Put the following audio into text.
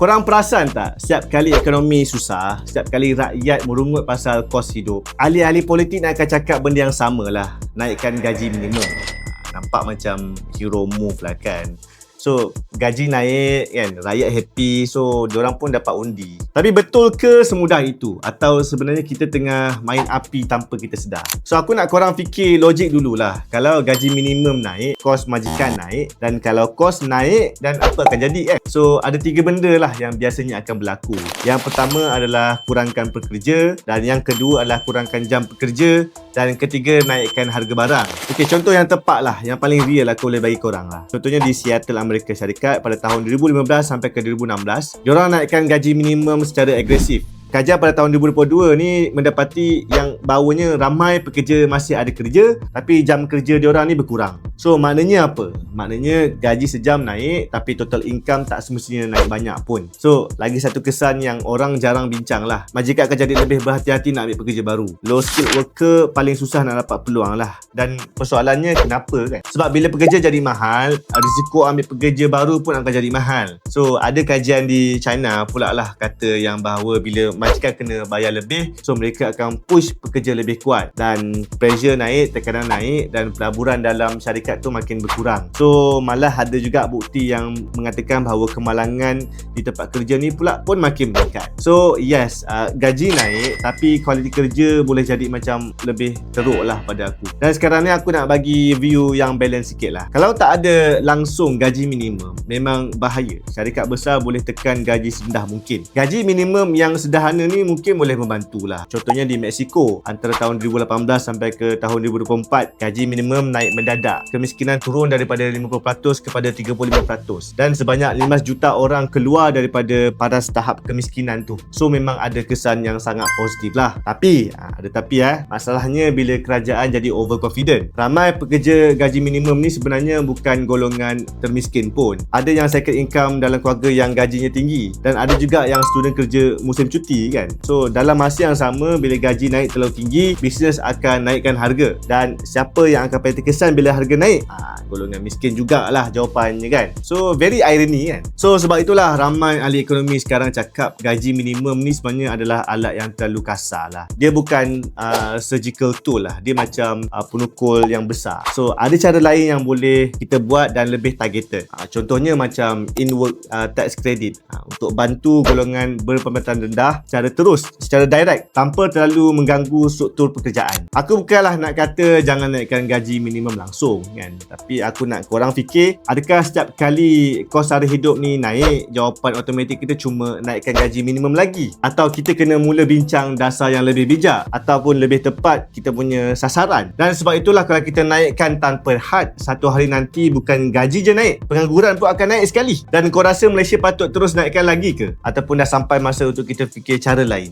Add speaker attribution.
Speaker 1: Korang perasan tak, setiap kali ekonomi susah, setiap kali rakyat merungut pasal kos hidup, ahli-ahli politik nak akan cakap benda yang sama lah, naikkan gaji minimum. Nampak macam hero move lah kan. So, gaji naik kan, rakyat happy, so diorang pun dapat undi. Tapi betul ke semudah itu? Atau sebenarnya kita tengah main api tanpa kita sedar? So, aku nak korang fikir logik dululah. Kalau gaji minimum naik, kos majikan naik, dan kalau kos naik, dan apa akan jadi? So, ada 3 benda lah yang biasanya akan berlaku. Yang pertama adalah kurangkan pekerja, dan yang kedua adalah kurangkan jam pekerja, dan ketiga naikkan harga barang. Okey, contoh yang tepat lah, yang paling real aku boleh bagi korang lah. Contohnya di Seattle, Amerika Syarikat pada tahun 2015 sampai ke 2016, diorang naikkan gaji minimum secara agresif. Kajian pada tahun 2022 ni mendapati yang bawanya ramai pekerja masih ada kerja, tapi jam kerja diorang ni berkurang. So maknanya apa? Maknanya gaji sejam naik, tapi total income tak semestinya naik banyak pun. So lagi satu kesan yang orang jarang bincang lah, majikan akan jadi lebih berhati-hati nak ambil pekerja baru. Low skill worker paling susah nak dapat peluang lah. Dan persoalannya kenapa kan? Sebab bila pekerja jadi mahal, risiko ambil pekerja baru pun akan jadi mahal. So ada kajian di China pula lah kata yang bahawa bila majikan kena bayar lebih, so mereka akan push pekerja lebih kuat dan pressure naik, tekanan naik dan pelaburan dalam syarikat tu makin berkurang. So malah ada juga bukti yang mengatakan bahawa kemalangan di tempat kerja ni pula pun makin meningkat. So yes, gaji naik tapi kualiti kerja boleh jadi macam lebih teruk lah pada aku. Dan sekarang ni aku nak bagi view yang balance sikit lah. Kalau tak ada langsung gaji minimum, memang bahaya. Syarikat besar boleh tekan gaji serendah mungkin. Gaji minimum yang sederhana ni mungkin boleh membantulah. Contohnya di Mexico, antara tahun 2018 sampai ke tahun 2024, gaji minimum naik mendadak. Kemiskinan turun daripada 50% kepada 35% dan sebanyak 15 juta orang keluar daripada paras tahap kemiskinan tu. So memang ada kesan yang sangat positif lah. Tapi, ada tapi masalahnya bila kerajaan jadi overconfident. Ramai pekerja gaji minimum ni sebenarnya bukan golongan termiskin pun. Ada yang second income dalam keluarga yang gajinya tinggi dan ada juga yang student kerja musim cuti kan. So dalam masa yang sama, bila gaji naik terlalu tinggi, bisnes akan naikkan harga. Dan siapa yang akan paling terkesan bila harga naik? Golongan miskin jugalah jawapannya kan. So very irony kan. So sebab itulah ramai ahli ekonomi sekarang cakap gaji minimum ni sebenarnya adalah alat yang terlalu kasar lah. Dia bukan surgical tool lah. Dia macam penukul yang besar. So ada cara lain yang boleh kita buat dan lebih targeted. Contohnya macam in-work tax credit untuk bantu golongan berpendapatan rendah secara direct tanpa terlalu mengganggu struktur pekerjaan. Aku bukanlah nak kata jangan naikkan gaji minimum langsung kan, tapi aku nak korang fikir, adakah setiap kali kos sara hidup ni naik, jawapan automatik kita cuma naikkan gaji minimum lagi? Atau kita kena mula bincang dasar yang lebih bijak, ataupun lebih tepat kita punya sasaran? Dan sebab itulah kalau kita naikkan tanpa had, satu hari nanti bukan gaji je naik, pengangguran pun akan naik sekali. Dan kau rasa Malaysia patut terus naikkan lagi ke? Ataupun dah sampai masa untuk kita fikir cara lain?